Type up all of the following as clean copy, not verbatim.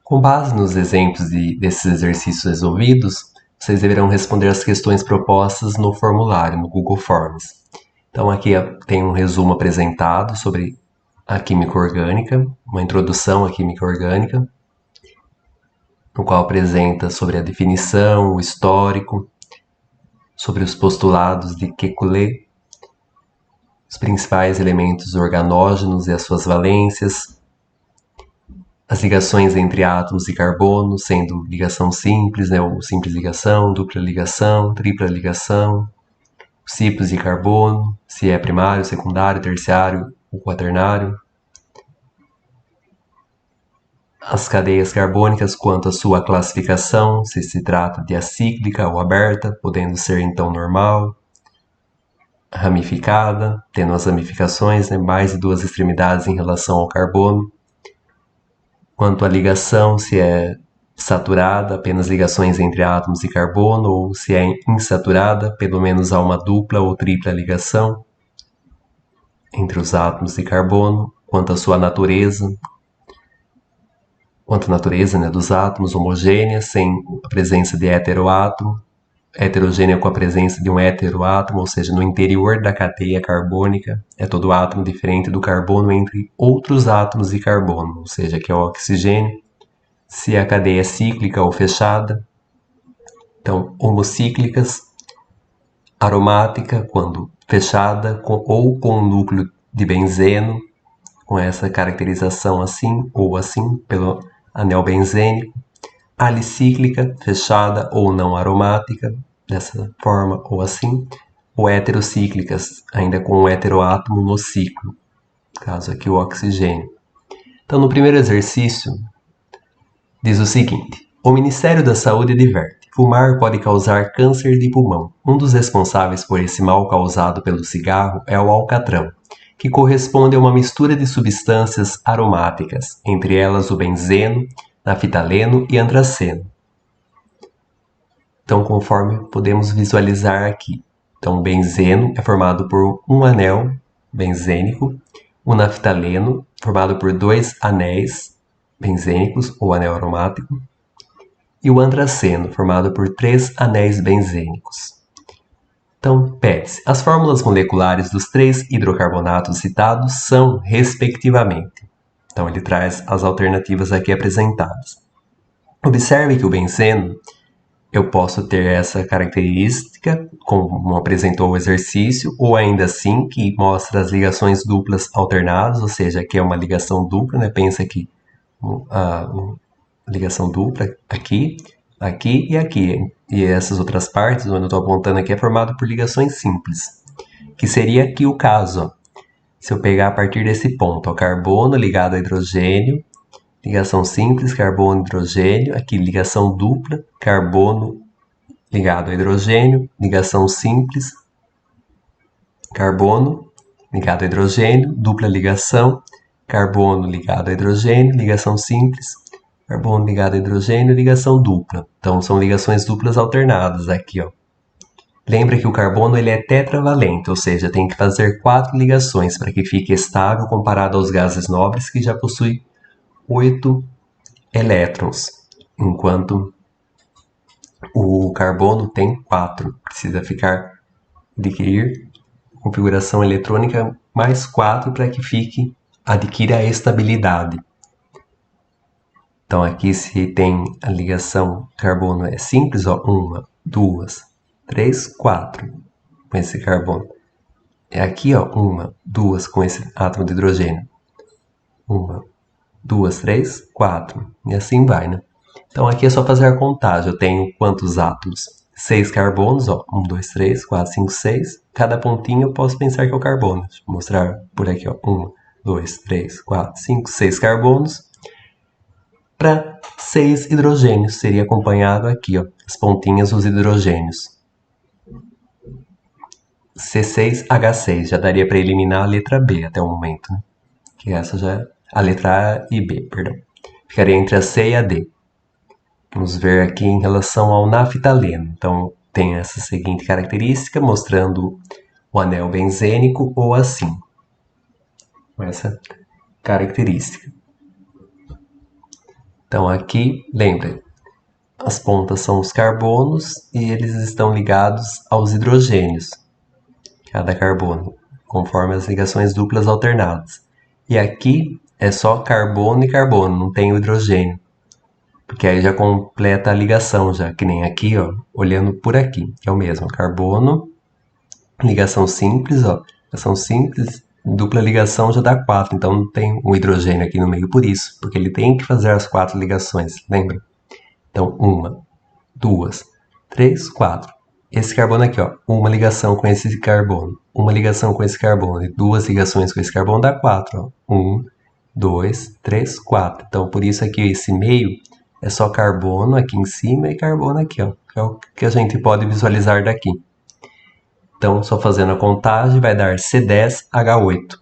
Com base nos exemplos desses exercícios resolvidos, vocês deverão responder as questões propostas no formulário, no Google Forms. Então aqui tem um resumo apresentado sobre a química orgânica, uma introdução à química orgânica, no qual apresenta sobre a definição, o histórico, sobre os postulados de Kekulé, os principais elementos organógenos e as suas valências, as ligações entre átomos de carbono, sendo ligação simples, ou simples ligação, dupla ligação, tripla ligação, os tipos de carbono, se é primário, secundário, terciário ou quaternário, as cadeias carbônicas quanto à sua classificação, se se trata de acíclica ou aberta, podendo ser então normal, ramificada, tendo as ramificações, mais de duas extremidades em relação ao carbono. Quanto à ligação, se é saturada, apenas ligações entre átomos de carbono, ou se é insaturada, pelo menos há uma dupla ou tripla ligação entre os átomos de carbono. Quanto à sua natureza, dos átomos, homogênea, sem a presença de heteroátomo, heterogênea com a presença de um heteroátomo, ou seja, no interior da cadeia carbônica, é todo átomo diferente do carbono entre outros átomos de carbono, ou seja, que é o oxigênio. Se a cadeia é cíclica ou fechada, então homocíclicas, aromática, quando fechada, ou com um núcleo de benzeno, com essa caracterização assim ou assim, pelo anel benzênico, alicíclica, fechada ou não aromática, dessa forma ou assim, ou heterocíclicas, ainda com um heteroátomo no ciclo, no caso aqui o oxigênio. Então, no primeiro exercício, diz o seguinte: o Ministério da Saúde adverte: fumar pode causar câncer de pulmão. Um dos responsáveis por esse mal causado pelo cigarro é o alcatrão, que corresponde a uma mistura de substâncias aromáticas, entre elas o benzeno, naftaleno e antraceno. Então, conforme podemos visualizar aqui. Então, o benzeno é formado por um anel benzênico, o naftaleno formado por dois anéis benzênicos ou anel aromático, e o antraceno formado por três anéis benzênicos. Então, pede-se. As fórmulas moleculares dos três hidrocarbonatos citados são, respectivamente. Então, ele traz as alternativas aqui apresentadas. Observe que o benzeno, eu posso ter essa característica, como apresentou o exercício, ou ainda assim, que mostra as ligações duplas alternadas, ou seja, aqui é uma ligação dupla, né? Pensa que a ligação dupla aqui, aqui e aqui. E essas outras partes, onde eu estou apontando aqui, é formado por ligações simples, que seria aqui o caso. Ó. Se eu pegar a partir desse ponto, ó, carbono ligado a hidrogênio, ligação simples, carbono, hidrogênio, aqui ligação dupla, carbono ligado a hidrogênio, ligação simples, carbono ligado a hidrogênio, dupla ligação, carbono ligado a hidrogênio, ligação simples, carbono ligado a hidrogênio, ligação dupla. Então, são ligações duplas alternadas aqui, ó. Lembra que o carbono ele é tetravalente, ou seja, tem que fazer 4 ligações para que fique estável comparado aos gases nobres que já possuem 8 elétrons, enquanto o carbono tem 4. Precisa adquirir configuração eletrônica mais 4 para que adquira a estabilidade. Então aqui se tem a ligação carbono é simples, ó, 1, 2, 3, 4 com esse carbono. É aqui, ó, 1, 2 com esse átomo de hidrogênio. 1, 2, 3, 4. E assim vai, né? Então aqui é só fazer a contagem. Eu tenho quantos átomos? 6 carbonos, ó. 1, 2, 3, 4, 5, 6. Cada pontinho eu posso pensar que é o carbono. Deixa eu mostrar por aqui, ó. 1, 2, 3, 4, 5, 6 carbonos. Para 6 hidrogênios. Seria acompanhado aqui, ó. As pontinhas dos hidrogênios. C6H6. Já daria para eliminar a letra B até o momento, né? Que essa já é a letra A e B, perdão. Ficaria entre a C e a D. Vamos ver aqui em relação ao naftaleno. Então, tem essa seguinte característica, mostrando o anel benzênico ou assim. Com essa característica. Então aqui, lembra, as pontas são os carbonos e eles estão ligados aos hidrogênios, cada carbono, conforme as ligações duplas alternadas. E aqui é só carbono e carbono, não tem o hidrogênio. Porque aí já completa a ligação, já que nem aqui, ó, olhando por aqui, que é o mesmo, carbono, ligação simples, ó, ligação simples, dupla ligação já dá 4, então não tem o hidrogênio aqui no meio por isso, porque ele tem que fazer as 4 ligações, lembra? Então, 1, 2, 3, 4. Esse carbono aqui, ó, uma ligação com esse carbono, uma ligação com esse carbono e 2 ligações com esse carbono dá 4, ó, 1, 2, 3, 4. Então, por isso aqui esse meio é só carbono aqui em cima e carbono aqui, ó, que é o que a gente pode visualizar daqui. Então, só fazendo a contagem, vai dar C10H8.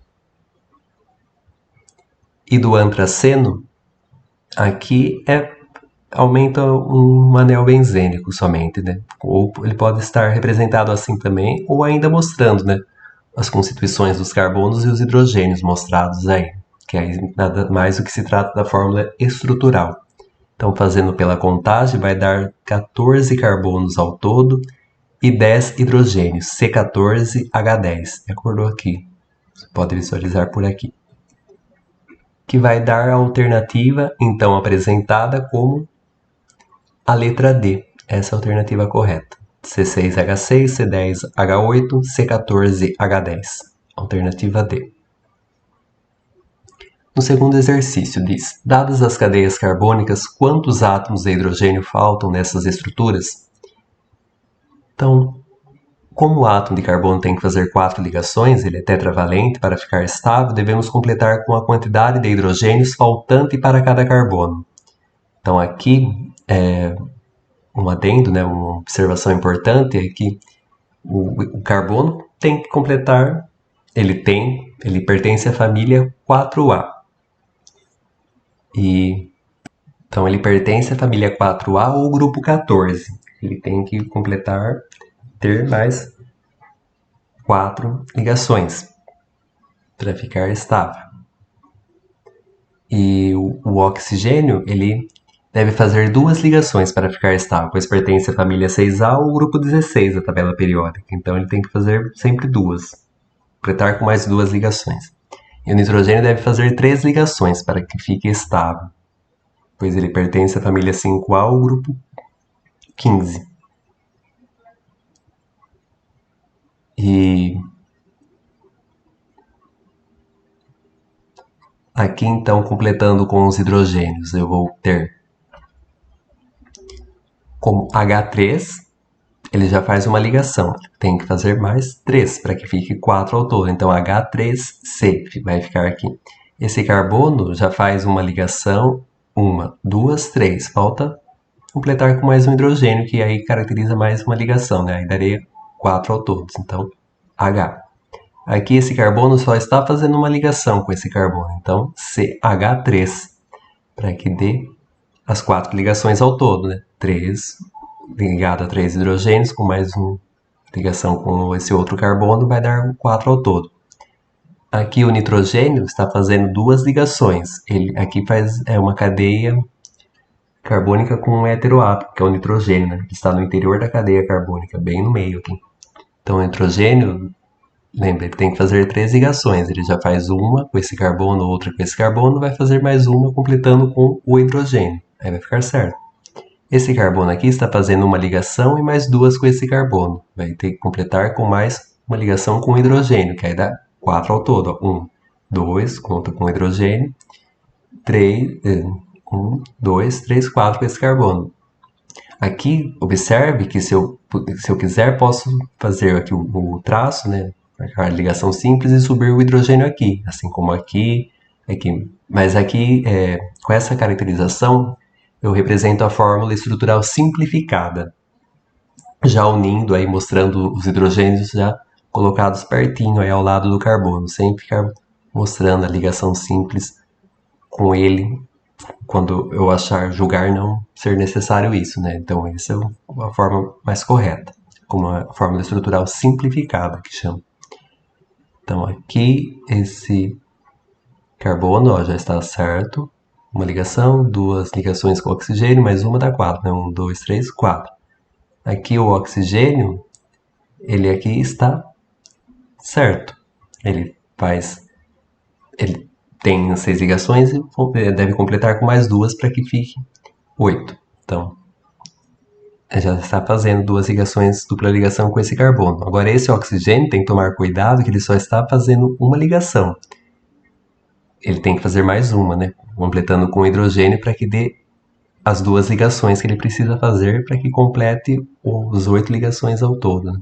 E do antraceno, aqui aumenta um anel benzênico somente, né? Ou ele pode estar representado assim também, ou ainda mostrando, né, as constituições dos carbonos e os hidrogênios mostrados aí, que aí nada mais do que se trata da fórmula estrutural. Então, fazendo pela contagem, vai dar 14 carbonos ao todo e 10 hidrogênios, C14H10. Acordou aqui. Você pode visualizar por aqui. Que vai dar a alternativa, então, apresentada como a letra D. Essa é a alternativa correta. C6H6, C10H8, C14H10. Alternativa D. No segundo exercício diz, dadas as cadeias carbônicas, quantos átomos de hidrogênio faltam nessas estruturas? Então, como o átomo de carbono tem que fazer 4 ligações, ele é tetravalente, para ficar estável, devemos completar com a quantidade de hidrogênios faltante para cada carbono. Então aqui, um adendo, né, uma observação importante é que o carbono tem que completar, ele pertence à família 4A. Então ele pertence à família 4A ou grupo 14. Ele tem que completar, ter mais 4 ligações para ficar estável. E o oxigênio, ele deve fazer 2 ligações para ficar estável, pois pertence à família 6A ou grupo 16 da tabela periódica. Então ele tem que fazer sempre 2, completar com mais 2 ligações. E o nitrogênio deve fazer 3 ligações para que fique estável, pois ele pertence à família 5A ou grupo 15. E aqui então, completando com os hidrogênios, eu vou ter como H3, ele já faz uma ligação, tem que fazer mais 3 para que fique 4 ao todo, então H3C vai ficar aqui. Esse carbono já faz uma ligação, 1, 2, 3, falta completar com mais um hidrogênio, que aí caracteriza mais uma ligação, né? Aí daria 4 ao todo, então H. Aqui esse carbono só está fazendo uma ligação com esse carbono, então CH3, para que dê as 4 ligações ao todo, né? 3 ligado a 3 hidrogênios com mais uma ligação com esse outro carbono vai dar 4 ao todo. Aqui o nitrogênio está fazendo 2 ligações. Ele aqui faz uma cadeia carbônica com um heteroátomo, que é o nitrogênio, né? Que está no interior da cadeia carbônica, bem no meio aqui. Então o nitrogênio, lembra, ele tem que fazer 3 ligações. Ele já faz uma com esse carbono, outra com esse carbono, vai fazer mais uma completando com o hidrogênio. Aí vai ficar certo. Esse carbono aqui está fazendo uma ligação e mais 2 com esse carbono. Vai ter que completar com mais uma ligação com o hidrogênio, que aí dá 4 ao todo. 1, 2, conta com o hidrogênio. 3, 1, 2, 3, 4 com esse carbono. Aqui, observe que se eu quiser, posso fazer aqui o traço, né? A ligação simples e subir o hidrogênio aqui, assim como aqui, aqui. Mas aqui, com essa caracterização, eu represento a fórmula estrutural simplificada, já unindo aí, mostrando os hidrogênios já colocados pertinho aí ao lado do carbono, sem ficar mostrando a ligação simples com ele, quando eu julgar não ser necessário isso, né? Então essa é a forma mais correta, como a fórmula estrutural simplificada que chama. Então aqui esse carbono, ó, já está certo. uma ligação, duas ligações com oxigênio, mais uma dá 4, né? 1, 2, 3, 4. Aqui o oxigênio, ele aqui está certo. Ele tem 6 ligações e deve completar com mais duas para que fique 8. Então, já está fazendo duas ligações, dupla ligação com esse carbono. Agora, esse oxigênio tem que tomar cuidado que ele só está fazendo uma ligação. Ele tem que fazer mais uma, né? Completando com hidrogênio para que dê as duas ligações que ele precisa fazer para que complete os 8 ligações ao todo. Né?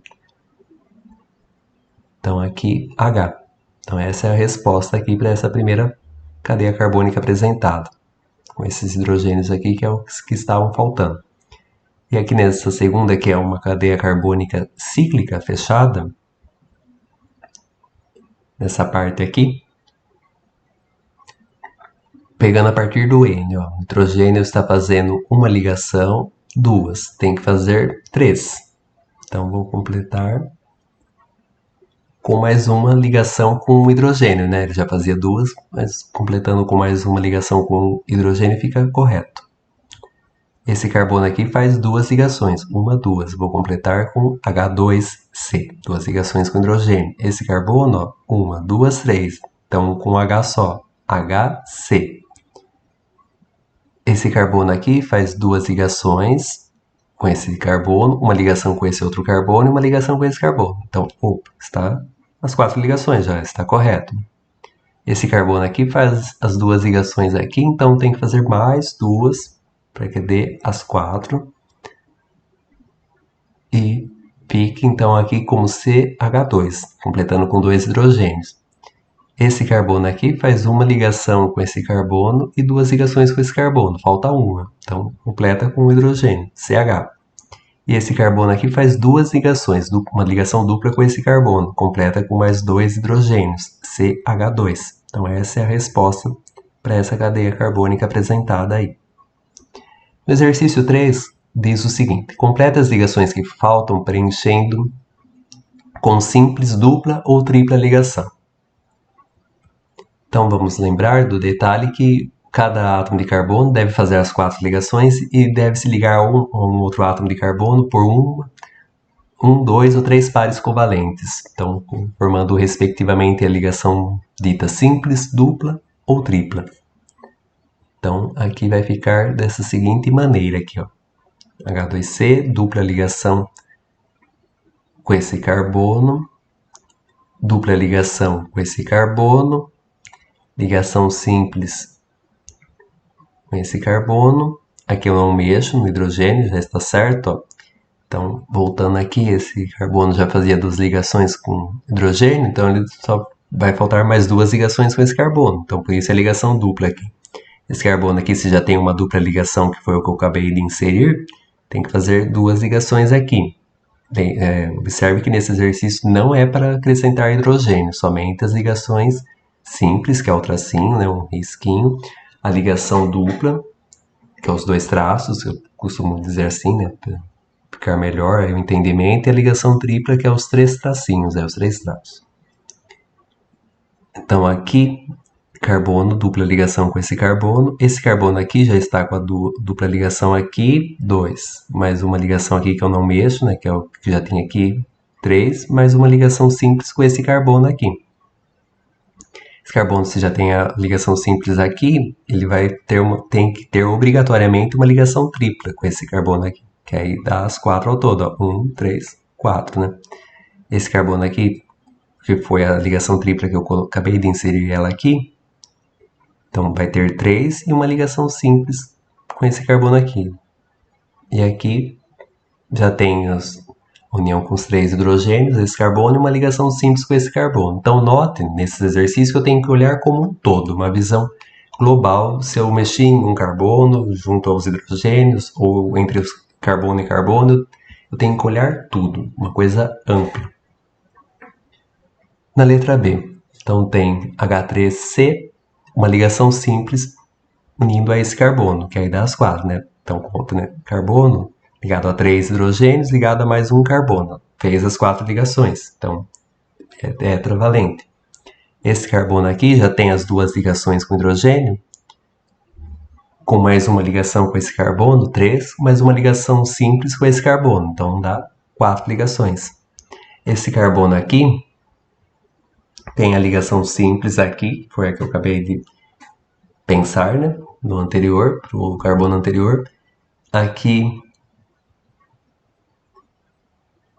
Então, aqui, H. Então, essa é a resposta aqui para essa primeira cadeia carbônica apresentada. Com esses hidrogênios aqui, que é os que estavam faltando. E aqui nessa segunda, que é uma cadeia carbônica cíclica fechada, nessa parte aqui, pegando a partir do N, ó, o nitrogênio está fazendo uma ligação, duas, tem que fazer 3. Então, vou completar com mais uma ligação com o hidrogênio, né? Ele já fazia duas, mas completando com mais uma ligação com o hidrogênio fica correto. Esse carbono aqui faz duas ligações, uma, duas. Vou completar com H2C, duas ligações com hidrogênio. Esse carbono, ó, uma, duas, 3. Então, com H só, HC. Esse carbono aqui faz duas ligações com esse carbono, uma ligação com esse outro carbono e uma ligação com esse carbono. Então, está as 4 ligações, já está correto. Esse carbono aqui faz as duas ligações aqui, então tem que fazer mais duas para que dê as 4. E fique então aqui como CH2, completando com 2 hidrogênios. Esse carbono aqui faz uma ligação com esse carbono e duas ligações com esse carbono, falta uma. Então, completa com o hidrogênio, CH. E esse carbono aqui faz duas ligações, uma ligação dupla com esse carbono, completa com mais 2 hidrogênios, CH2. Então, essa é a resposta para essa cadeia carbônica apresentada aí. No exercício 3, diz o seguinte: completa as ligações que faltam preenchendo com simples dupla ou tripla ligação. Então, vamos lembrar do detalhe que cada átomo de carbono deve fazer as 4 ligações e deve se ligar a um outro átomo de carbono por 2 ou 3 pares covalentes. Então, formando respectivamente a ligação dita simples, dupla ou tripla. Então, aqui vai ficar dessa seguinte maneira aqui, ó. H2C, dupla ligação com esse carbono, dupla ligação com esse carbono, ligação simples com esse carbono. Aqui eu não mexo no hidrogênio, já está certo, ó. Então, voltando aqui, esse carbono já fazia 2 ligações com hidrogênio, então ele só vai faltar mais 2 ligações com esse carbono. Então, por isso é ligação dupla aqui. Esse carbono aqui, se já tem uma dupla ligação, que foi o que eu acabei de inserir, tem que fazer 2 ligações aqui. Observe que nesse exercício não é para acrescentar hidrogênio, somente as ligações simples, que é o tracinho, né, um risquinho, a ligação dupla, que é os 2 traços, eu costumo dizer assim, né, para ficar melhor o entendimento, e a ligação tripla, que é os 3 tracinhos, os 3 traços. Então, aqui, carbono, dupla ligação com esse carbono aqui já está com a dupla ligação aqui, 2, mais uma ligação aqui que eu não mexo, né, que é o que já tem aqui, 3, mais uma ligação simples com esse carbono aqui. Esse carbono, se já tem a ligação simples aqui, ele tem que ter obrigatoriamente uma ligação tripla com esse carbono aqui, que aí dá as 4 ao todo, ó, 1, 3, 4, né? Esse carbono aqui, que foi a ligação tripla que eu acabei de inserir ela aqui, então vai ter 3 e uma ligação simples com esse carbono aqui. E aqui já tem a união com os 3 hidrogênios, esse carbono, e uma ligação simples com esse carbono. Então note, nesse exercício, que eu tenho que olhar como um todo, uma visão global. Se eu mexi em um carbono junto aos hidrogênios, ou entre os carbono e carbono, eu tenho que olhar tudo, uma coisa ampla. Na letra B, então tem H3C, uma ligação simples unindo a esse carbono, que aí dá as 4, né? Então, conta, né? Carbono ligado a 3 hidrogênios, ligado a mais um carbono. Fez as 4 ligações. Então, é tetravalente. Esse carbono aqui já tem as 2 ligações com hidrogênio. com mais uma ligação com esse carbono, 3, mais uma ligação simples com esse carbono. Então, dá 4 ligações. Esse carbono aqui tem a ligação simples aqui, foi a que eu acabei de pensar, né? No anterior, pro carbono anterior. Aqui,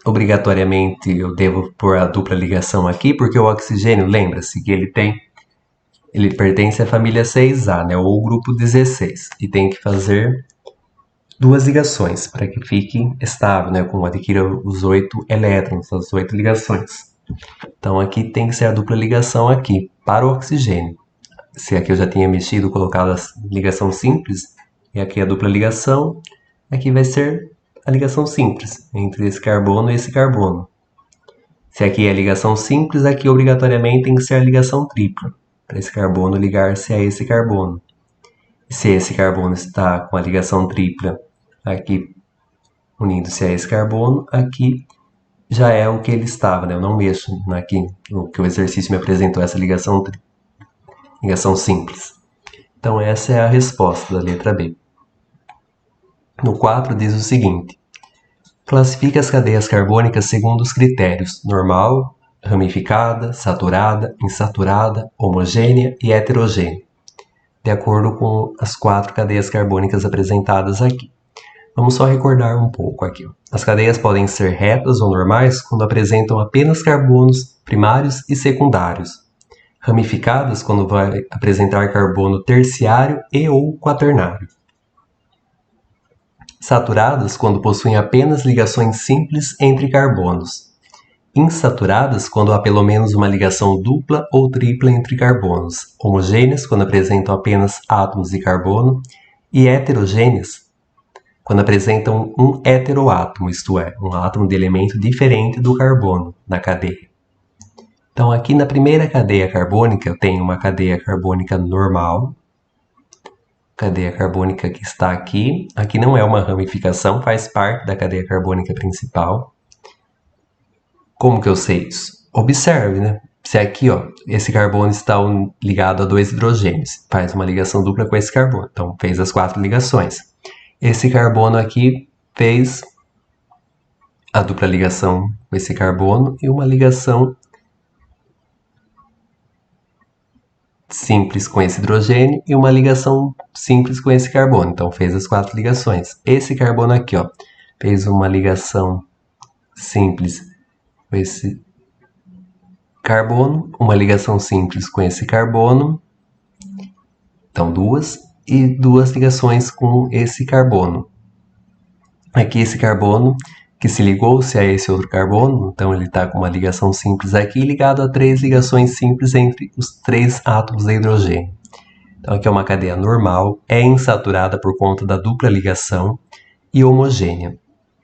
obrigatoriamente, eu devo pôr a dupla ligação aqui, porque o oxigênio, lembra-se que ele pertence à família 6A, né? Ou grupo 16, e tem que fazer 2 ligações para que fique estável, né? Com adquira os 8 elétrons, as 8 ligações. Então aqui tem que ser a dupla ligação aqui, para o oxigênio. Se aqui eu já tinha mexido, colocado a ligação simples, e aqui a dupla ligação, aqui vai ser a ligação simples, entre esse carbono e esse carbono. Se aqui é a ligação simples, aqui obrigatoriamente tem que ser a ligação tripla, para esse carbono ligar-se a esse carbono. E se esse carbono está com a ligação tripla aqui unindo-se a esse carbono, aqui já é o que ele estava, né? Eu não mexo aqui no que o exercício me apresentou, essa ligação simples. Então essa é a resposta da letra B. No 4 diz o seguinte: classifique as cadeias carbônicas segundo os critérios normal, ramificada, saturada, insaturada, homogênea e heterogênea, de acordo com as 4 cadeias carbônicas apresentadas aqui. Vamos só recordar um pouco aqui. As cadeias podem ser retas ou normais quando apresentam apenas carbonos primários e secundários. Ramificadas quando vai apresentar carbono terciário e ou quaternário. Saturadas quando possuem apenas ligações simples entre carbonos. Insaturadas quando há pelo menos uma ligação dupla ou tripla entre carbonos. Homogêneas quando apresentam apenas átomos de carbono. E heterogêneas quando apresentam um heteroátomo, isto é, um átomo de elemento diferente do carbono na cadeia. Então, aqui na primeira cadeia carbônica, eu tenho uma cadeia carbônica normal. Cadeia carbônica que está aqui. Aqui não é uma ramificação, faz parte da cadeia carbônica principal. Como que eu sei isso? Observe, né? Se aqui, ó, esse carbono está ligado a 2 hidrogênios, faz uma ligação dupla com esse carbono. Então, fez as 4 ligações. Esse carbono aqui fez a dupla ligação com esse carbono e uma ligação simples com esse hidrogênio e uma ligação simples com esse carbono. Então, fez as 4 ligações. Esse carbono aqui, ó, fez uma ligação simples com esse carbono, uma ligação simples com esse carbono. Então, 2. E 2 ligações com esse carbono. Aqui esse carbono que se ligou-se a esse outro carbono, então ele está com uma ligação simples aqui ligado a 3 ligações simples entre os 3 átomos de hidrogênio. Então aqui é uma cadeia normal, é insaturada por conta da dupla ligação e homogênea,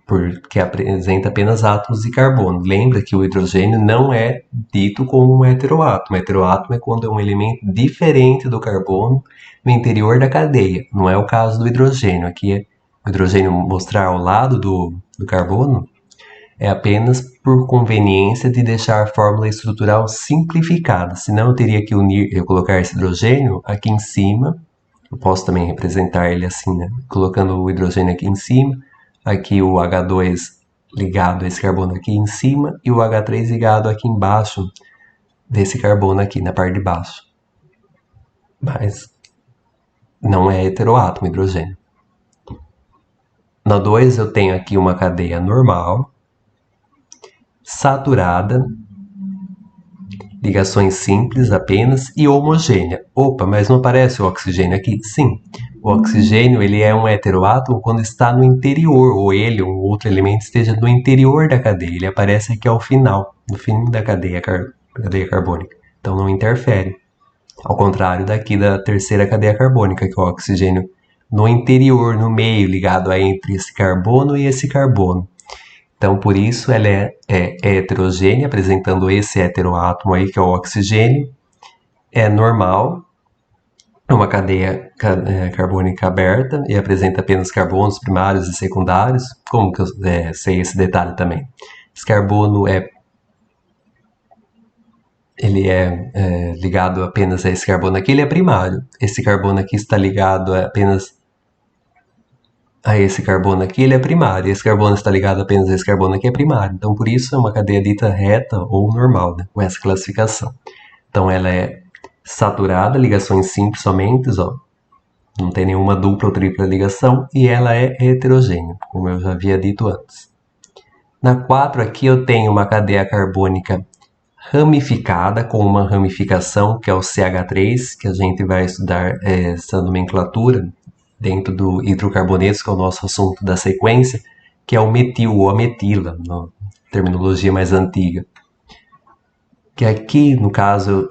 porque apresenta apenas átomos de carbono. Lembra que o hidrogênio não é dito como um heteroátomo. O heteroátomo é quando é um elemento diferente do carbono no interior da cadeia. Não é o caso do hidrogênio. Aqui o hidrogênio mostrar ao lado do carbono é apenas por conveniência de deixar a fórmula estrutural simplificada. Senão eu teria que colocar esse hidrogênio aqui em cima. Eu posso também representar ele assim, né? Colocando o hidrogênio aqui em cima. Aqui o H2 ligado a esse carbono aqui em cima e o H3 ligado aqui embaixo desse carbono aqui na parte de baixo. Mas não é heteroátomo hidrogênio. Na 2 eu tenho aqui uma cadeia normal, saturada, ligações simples apenas e homogênea. Opa, mas não aparece o oxigênio aqui? Sim. O oxigênio ele é um heteroátomo quando está no interior, ou ele, um outro elemento, esteja no interior da cadeia. Ele aparece aqui ao final, no fim da cadeia carbônica. Então não interfere. Ao contrário daqui da terceira cadeia carbônica, que é o oxigênio no interior, no meio, ligado a entre esse carbono e esse carbono. Então, por isso, ela é heterogênea, apresentando esse heteroátomo aí, que é o oxigênio. É normal, é uma cadeia carbônica aberta e apresenta apenas carbonos primários e secundários. Como que eu sei esse detalhe também? Esse carbono é ele é ligado apenas a esse carbono aqui, ele é primário. Esse carbono aqui está ligado apenas a esse carbono aqui, ele é primário. Esse carbono está ligado apenas a esse carbono aqui, é primário. Então, por isso, é uma cadeia dita reta ou normal, né, com essa classificação. Então, ela é saturada, ligações simples somente, ó. Não tem nenhuma dupla ou tripla ligação. E ela é heterogênea, como eu já havia dito antes. Na 4 aqui eu tenho uma cadeia carbônica ramificada, com uma ramificação, que é o CH3, que a gente vai estudar essa nomenclatura dentro do hidrocarbonetos, que é o nosso assunto da sequência, que é o metil ou a metila, na terminologia mais antiga. Que aqui, no caso,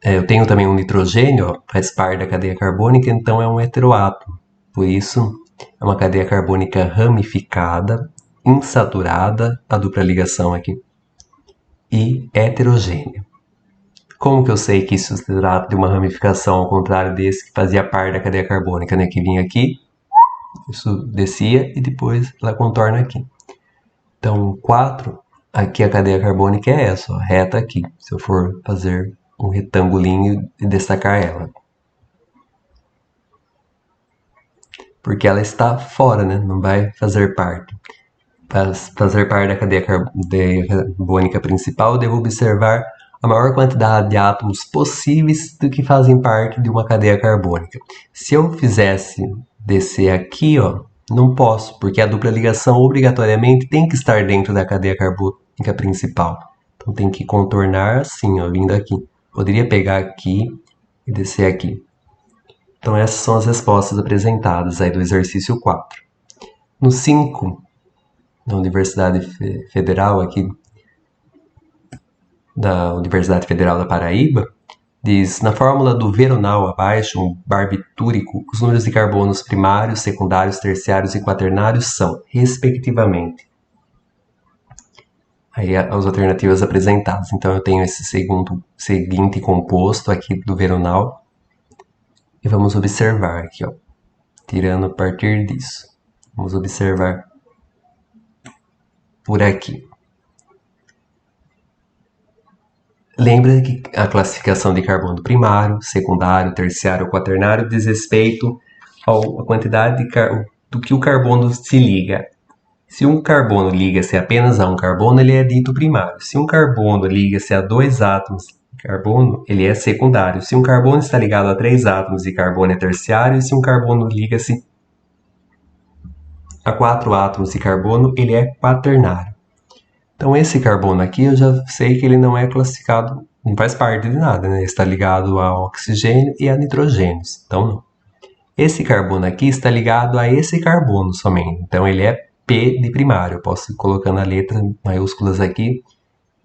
eu tenho também um nitrogênio, ó, faz parte da cadeia carbônica, então é um heteroátomo. Por isso, é uma cadeia carbônica ramificada, insaturada, a dupla ligação aqui, e heterogênea. Como que eu sei que isso se trata de uma ramificação ao contrário desse que fazia parte da cadeia carbônica, né? Que vinha aqui, isso descia e depois ela contorna aqui. Então, 4, aqui a cadeia carbônica é essa, ó, reta aqui, se eu for fazer um retangulinho e destacar ela. Porque ela está fora, né? Não vai fazer parte. Para fazer parte da cadeia carbônica principal, eu devo observar a maior quantidade de átomos possíveis do que fazem parte de uma cadeia carbônica. Se eu fizesse descer aqui, ó, não posso, porque a dupla ligação obrigatoriamente tem que estar dentro da cadeia carbônica principal. Então tem que contornar assim, ó, vindo aqui. Poderia pegar aqui e descer aqui. Então essas são as respostas apresentadas aí do exercício 4. No 5, da Universidade Federal aqui, da Universidade Federal da Paraíba, diz, na fórmula do veronal abaixo, um barbitúrico, os números de carbonos primários, secundários, terciários e quaternários são, respectivamente. Aí as alternativas apresentadas. Então eu tenho esse seguinte composto aqui do veronal. E vamos observar aqui, ó, tirando a partir disso. Vamos observar por aqui. Lembra que a classificação de carbono primário, secundário, terciário, quaternário diz respeito à quantidade do que o carbono se liga. Se um carbono liga-se apenas a um carbono, ele é dito primário. Se um carbono liga-se a 2 átomos de carbono, ele é secundário. Se um carbono está ligado a 3 átomos de carbono, é terciário. E se um carbono liga-se a 4 átomos de carbono, ele é quaternário. Então, esse carbono aqui, eu já sei que ele não é classificado, não faz parte de nada, né? Ele está ligado a oxigênio e a nitrogênios. Então, não. Esse carbono aqui está ligado a esse carbono somente. Então, ele é P de primário. Eu posso ir colocando a letra maiúsculas aqui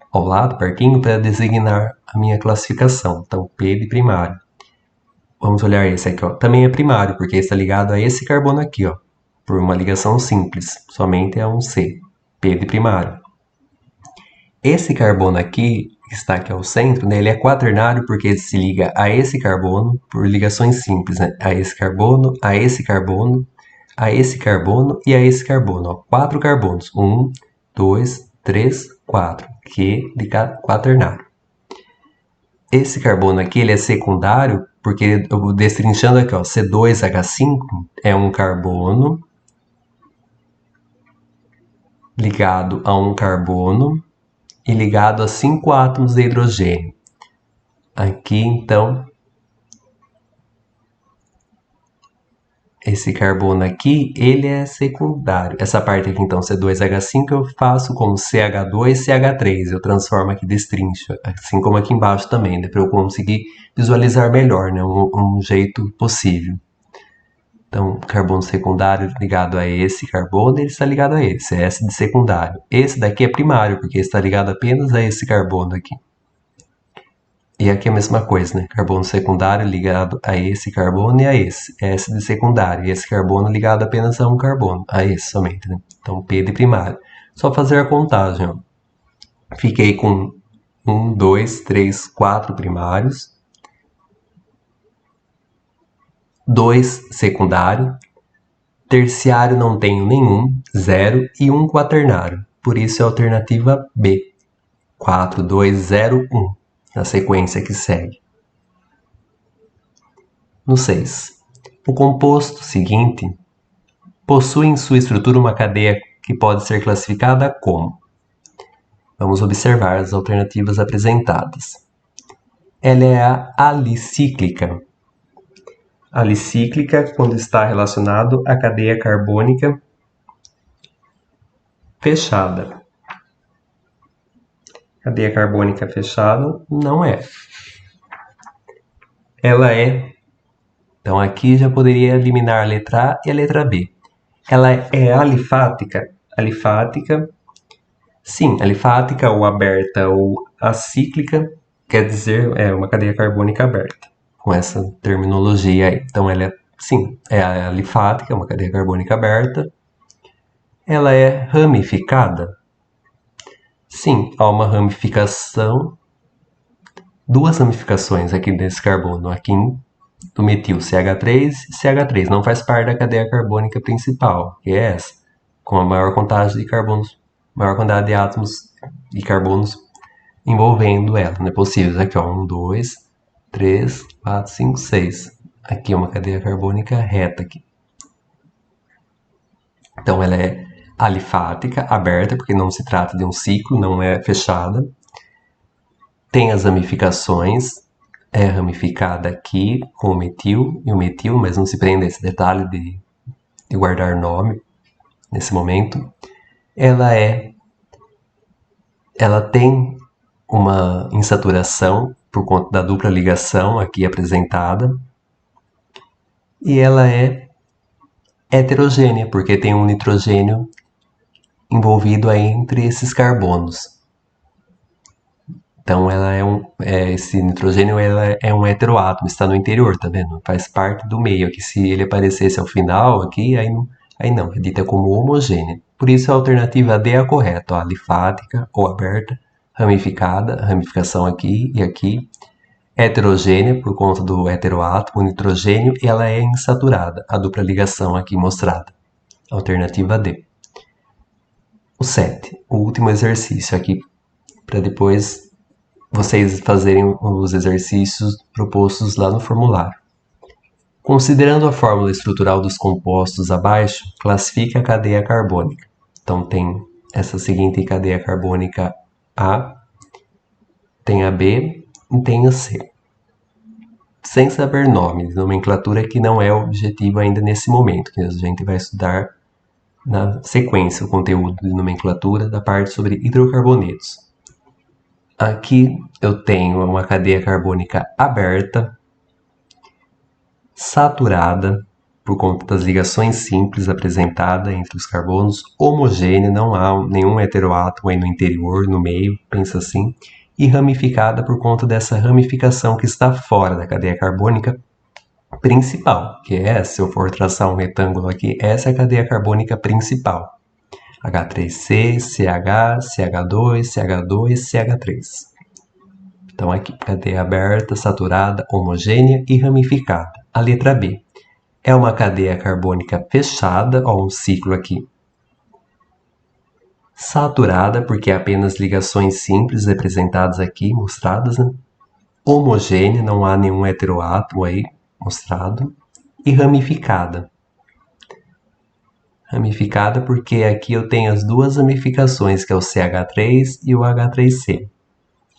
ao lado, pertinho, para designar a minha classificação. Então, P de primário. Vamos olhar esse aqui, ó. Também é primário, porque está ligado a esse carbono aqui, ó, por uma ligação simples. Somente é um C. P de primário. Esse carbono aqui, que está aqui ao centro, né, ele é quaternário porque ele se liga a esse carbono por ligações simples, né? A esse carbono, a esse carbono, a esse carbono e a esse carbono. Ó, 4 carbonos. 1, 2, 3, 4. Q de quaternário. Esse carbono aqui ele é secundário porque, eu destrinchando aqui, ó, C2H5 é um carbono ligado a um carbono e ligado a 5 átomos de hidrogênio. Aqui, então, esse carbono aqui, ele é secundário. Essa parte aqui, então, C2H5, eu faço como CH2, CH3. Eu transformo aqui, destrincho, assim como aqui embaixo também, né, para eu conseguir visualizar melhor, né, um jeito possível. Então, carbono secundário ligado a esse carbono, ele está ligado a esse, é S de secundário. Esse daqui é primário, porque está ligado apenas a esse carbono aqui. E aqui é a mesma coisa, né? Carbono secundário ligado a esse carbono e a esse, S de secundário. E esse carbono ligado apenas a um carbono, a esse somente, né? Então, P de primário. Só fazer a contagem, ó. Fiquei com 1, 2, 3, 4 primários. 2 secundário, terciário não tenho nenhum, 0 e 1 quaternário. Por isso é a alternativa B, 4, 2, 0, 1. na sequência que segue. No 6. O composto seguinte possui em sua estrutura uma cadeia que pode ser classificada como. Vamos observar as alternativas apresentadas. Ela é a alicíclica. Alicíclica quando está relacionado à cadeia carbônica fechada. Cadeia carbônica fechada não é. Ela é. Então aqui já poderia eliminar a letra A e a letra B. Ela é alifática? Alifática, sim, alifática ou aberta ou acíclica quer dizer uma cadeia carbônica aberta, com essa terminologia aí. Então ela é alifática, uma cadeia carbônica aberta. Ela é ramificada? Sim, há uma ramificação, duas ramificações aqui desse carbono, aqui do metil CH3 e CH3, não faz parte da cadeia carbônica principal, que é essa, com a maior contagem de carbonos, maior quantidade de átomos de carbonos envolvendo ela, não é possível. Aqui, ó, 1, 2, 3, 4, 5, 6. Aqui é uma cadeia carbônica reta aqui. Então ela é alifática, aberta, porque não se trata de um ciclo, não é fechada. Tem as ramificações, é ramificada aqui com o metil e o metil, mas não se prenda a esse detalhe de guardar nome nesse momento. Ela tem uma insaturação por conta da dupla ligação aqui apresentada. E ela é heterogênea, porque tem um nitrogênio envolvido aí entre esses carbonos. Então ela esse nitrogênio é um heteroátomo, está no interior, tá vendo? Faz parte do meio aqui. Se ele aparecesse ao final aqui, aí não, é dita como homogênea. Por isso a alternativa D é a correta, ó, alifática ou aberta, ramificada, ramificação aqui e aqui, heterogênea por conta do heteroátomo, nitrogênio, e ela é insaturada, a dupla ligação aqui mostrada. Alternativa D. O 7, o último exercício aqui, para depois vocês fazerem os exercícios propostos lá no formulário. Considerando a fórmula estrutural dos compostos abaixo, classifique a cadeia carbônica. Então tem essa seguinte cadeia carbônica A, tem a B e tem a C. Sem saber nome de nomenclatura, que não é o objetivo ainda nesse momento, que a gente vai estudar na sequência o conteúdo de nomenclatura da parte sobre hidrocarbonetos. Aqui eu tenho uma cadeia carbônica aberta, saturada, por conta das ligações simples apresentadas entre os carbonos, homogênea, não há nenhum heteroátomo aí no interior, no meio, pensa assim, e ramificada por conta dessa ramificação que está fora da cadeia carbônica principal, que é, se eu for traçar um retângulo aqui, essa é a cadeia carbônica principal. H3C, CH, CH2, CH2, CH3. Então aqui, cadeia aberta, saturada, homogênea e ramificada. A letra B é uma cadeia carbônica fechada, ó, um ciclo aqui. Saturada, porque é apenas ligações simples representadas aqui, mostradas, né? Homogênea, não há nenhum heteroátomo aí mostrado. E ramificada. Ramificada porque aqui eu tenho as duas ramificações, que é o CH3 e o H3C.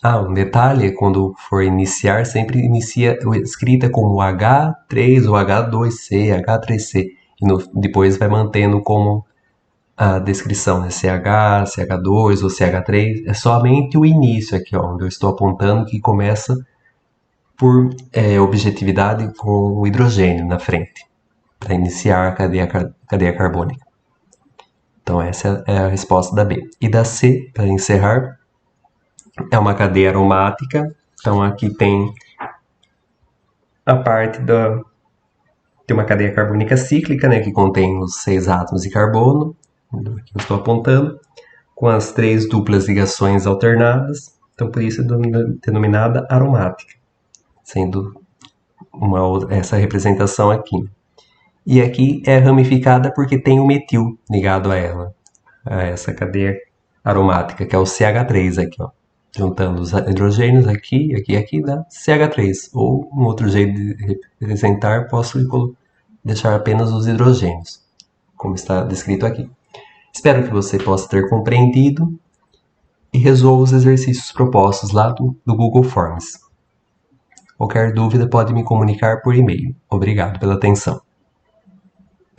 Ah, um detalhe, quando for iniciar, sempre inicia escrita como H3 ou H2C, H3C, e depois vai mantendo como a descrição, né? CH, CH2 ou CH3, é somente o início aqui, ó, onde eu estou apontando que começa por objetividade com o hidrogênio na frente, para iniciar a cadeia carbônica. Então essa é a resposta da B. E da C, para encerrar, é uma cadeia aromática. Então aqui tem a parte de uma cadeia carbônica cíclica, né, que contém os 6 átomos de carbono, que eu estou apontando, com as 3 duplas ligações alternadas. Então por isso é denominada aromática, sendo essa representação aqui. E aqui é ramificada porque tem o metil ligado a ela, a essa cadeia aromática, que é o CH3 aqui, ó. juntando os hidrogênios aqui, aqui e aqui, dá CH3. Ou um outro jeito de representar, posso deixar apenas os hidrogênios, como está descrito aqui. Espero que você possa ter compreendido e resolva os exercícios propostos lá do Google Forms. Qualquer dúvida pode me comunicar por e-mail. Obrigado pela atenção.